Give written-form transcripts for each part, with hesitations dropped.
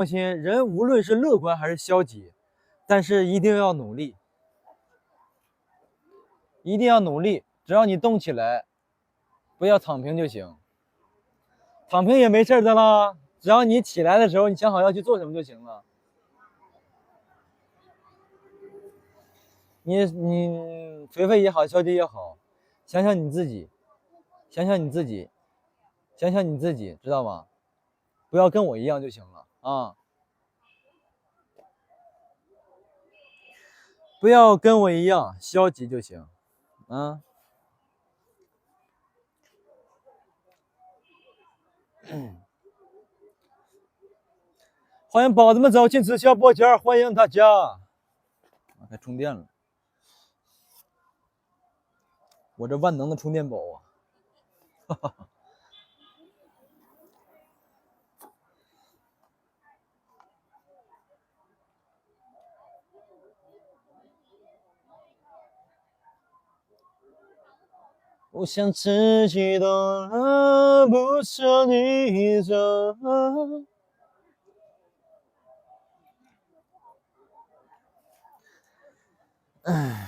放心，人无论是乐观还是消极，但是一定要努力，一定要努力。只要你动起来，不要躺平就行。躺平也没事的啦，只要你起来的时候，你想好要去做什么就行了。你肥肥也好，消极也好，想想你自己，想想你自己，想想你自己，知道吗？不要跟我一样就行了啊！不要跟我一样消极就行，啊。欢迎宝子们走进此小播间，欢迎大家。该充电了，我这万能的充电宝啊！哈哈哈。我想自己懂了，不舍你走了。唉，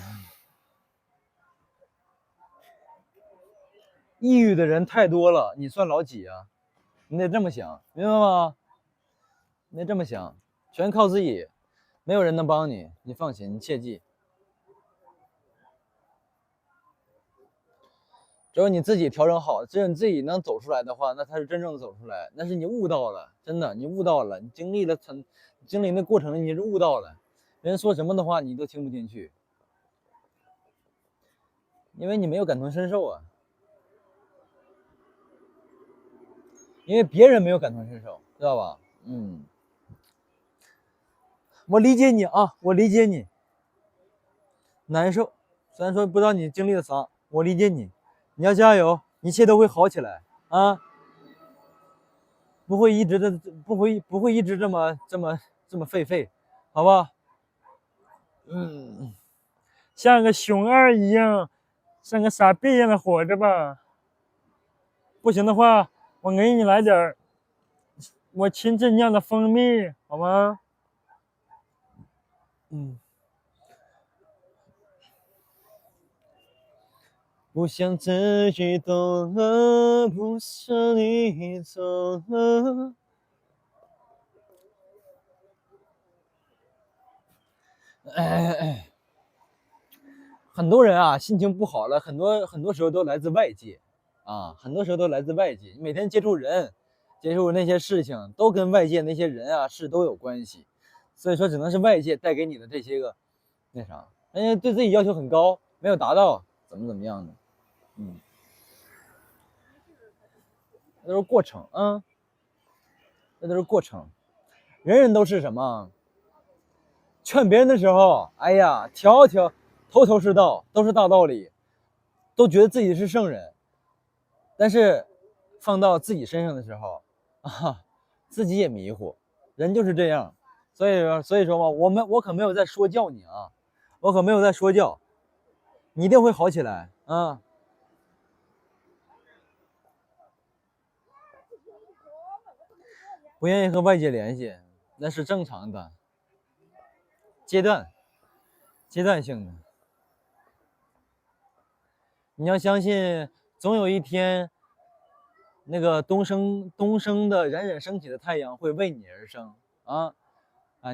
抑郁的人太多了，你算老几啊？你得这么想，明白吗？你得这么想，全靠自己，没有人能帮你，你放心，你切记。只有你自己调整好，只有你自己能走出来的话，那才是真正的走出来。那是你悟到了，真的，你悟到了，你经历那过程，你是悟到了。人说什么的话，你都听不进去，因为你没有感同身受啊。因为别人没有感同身受，知道吧？我理解你啊，我理解你，难受。虽然说不知道你经历了啥，我理解你，你要加油，一切都会好起来啊！不会一直的，不会一直这么废，好吧？像个熊二一样，像个傻逼一样的活着吧。不行的话，我给你来点我亲自酿的蜂蜜，好吗？不想自己懂了，不想你走了。很多人啊，心情不好了，很多时候都来自外界啊，很多时候都来自外界。每天接触人，接触那些事情，都跟外界那些人啊事都有关系，所以说只能是外界带给你的这些个那啥，人家对自己要求很高，没有达到，怎么样的，那都是过程啊，那都是过程。人人都是什么？劝别人的时候，哎呀，头头是道，都是大道理，都觉得自己是圣人。但是放到自己身上的时候，自己也迷糊，人就是这样。所以说嘛，我可没有在说教你啊，我可没有在说教，你一定会好起来啊。不愿意和外界联系，那是正常的，阶段性的。你要相信，总有一天，那个东升的冉冉升起的太阳会为你而生啊！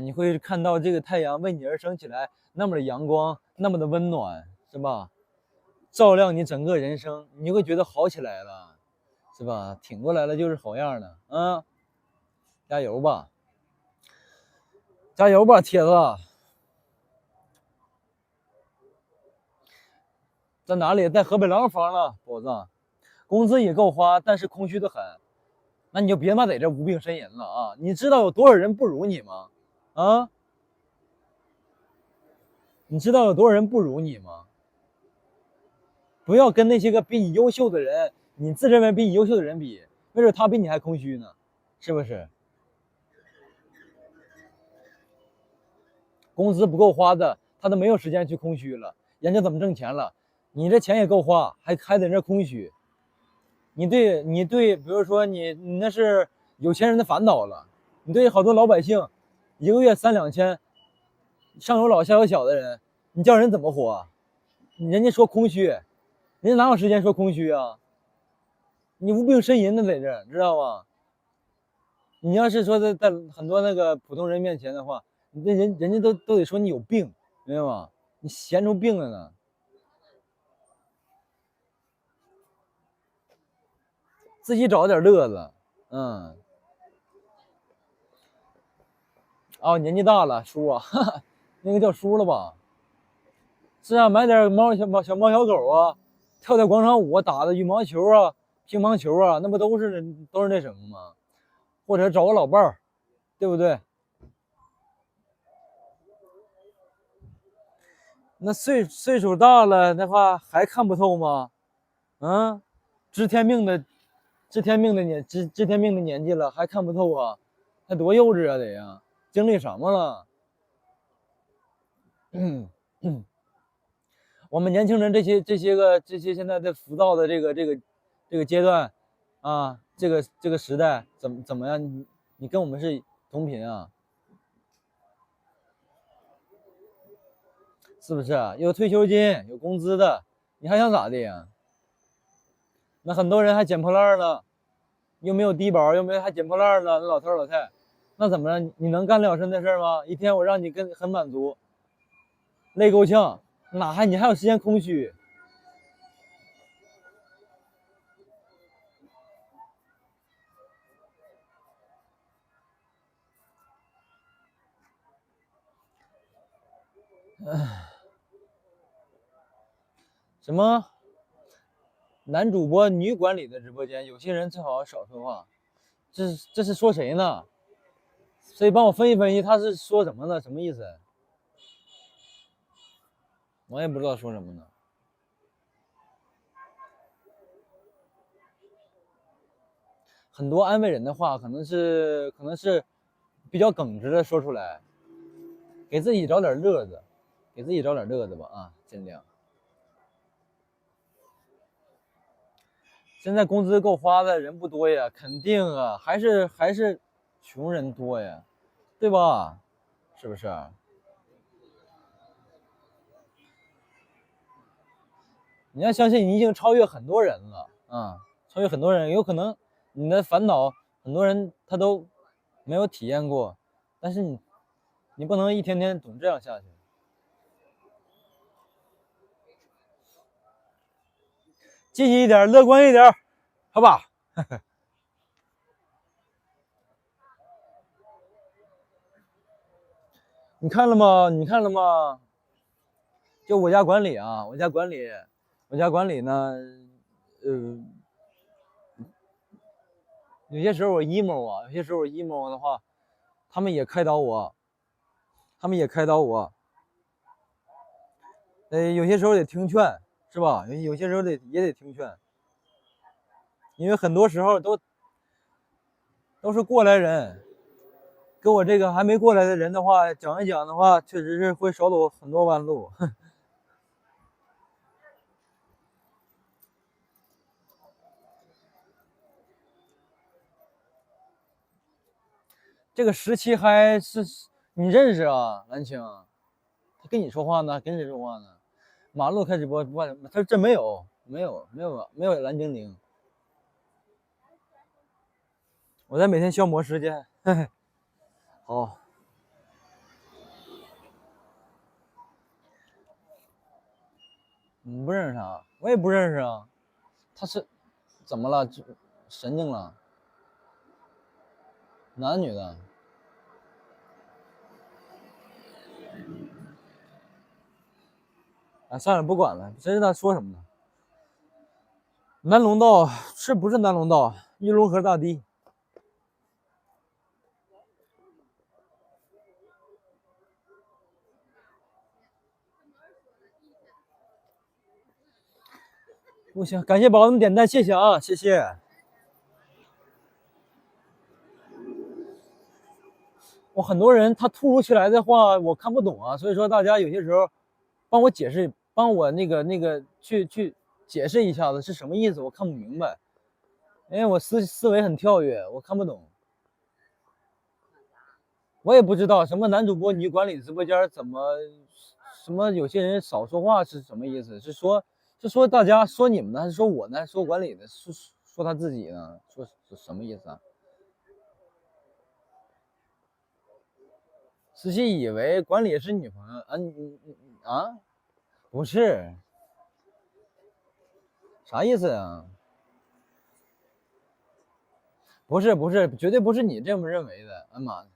你会看到这个太阳为你而升起来，那么的阳光，那么的温暖，是吧？照亮你整个人生，你会觉得好起来了，是吧？挺过来了就是好样的啊！加油吧，加油吧，铁子！在哪里？在河北廊坊了，宝子。工资也够花，但是空虚的很。那你就别他妈在这无病呻吟了啊！你知道有多少人不如你吗？啊？你知道有多少人不如你吗？不要跟那些个比你优秀的人，你自认为比你优秀的人比，没准他比你还空虚呢，是不是？工资不够花的，他都没有时间去空虚了，研究怎么挣钱了。你这钱也够花，还在这空虚。你对，比如说你那是有钱人的烦恼了，你对好多老百姓，一个月3、2千，上有老下有小的人，你叫人怎么活啊？人家说空虚，人家哪有时间说空虚啊？你无病呻吟的在这，知道吗？你要是说在很多那个普通人面前的话，那人家都得说你有病，明白吗？你闲出病来呢。自己找点乐子，哦，年纪大了，叔啊，哈哈，那个叫叔了吧？是啊，买点小猫小狗啊，跳跳广场舞，打的羽毛球啊、乒乓球啊，那不都是那什么吗？或者找个老伴儿，对不对？那岁数大了的话还看不透吗？嗯，知天命的年纪了还看不透啊？那多幼稚啊得呀！经历什么了？我们年轻人这些现在在浮躁的这个阶段啊，这个时代怎么样？你跟我们是同频啊？是不是啊？有退休金有工资的，你还想咋的呀？那很多人还捡破烂呢，又没有低保，又没有还捡破烂呢，那老头老太，那怎么着？你能干了身的事吗？一天我让你很满足，累够呛，你还有时间空虚？什么男主播女管理的直播间，有些人最好少说话。这是说谁呢？谁帮我分析分析，他是说什么呢？什么意思？我也不知道说什么呢。很多安慰人的话，可能是比较耿直的说出来，给自己找点乐子，给自己找点乐子吧啊，尽量。现在工资够花的人不多呀，肯定啊，还是穷人多呀，对吧？是不是？你要相信，你已经超越很多人了啊，超越很多人，有可能你的烦恼很多人他都没有体验过，但是你不能一天天总这样下去，积极一点，乐观一点，好吧？你看了吗？你看了吗？就我家管理啊，我家管理呢，呃，有些时候我 emo 啊，有些时候我 emo 的话，他们也开导我，他们也开导我，有些时候得听劝，是吧？有些时候也得听劝，因为很多时候都是过来人，跟我这个还没过来的人的话讲一讲的话，确实是会少走很多弯路。这个17还是你认识啊？蓝青，他跟你说话呢？跟谁说话呢？马路开直播，他说这没有蓝精灵，我在每天消磨时间。嘿嘿，好，你不认识他，我也不认识啊。他是怎么了？神经了？男的女的？哎，算了，不管了，谁知道说什么呢？南龙道是不是南龙道？玉龙河大堤。不行，感谢宝宝们点赞，谢谢啊，谢谢。我很多人他突如其来的话我看不懂啊，所以说大家有些时候帮我解释，帮我去解释一下子是什么意思，我看不明白，因为我思维很跳跃，我看不懂。我也不知道什么男主播女管理直播间怎么什么有些人少说话是什么意思？是说大家说你们呢，还是说我呢？还是说管理的？说他自己呢？说什么意思啊？思琪以为管理是女朋友啊？你啊？不是，啥意思啊？不是，绝对不是你这么认为的，哎妈！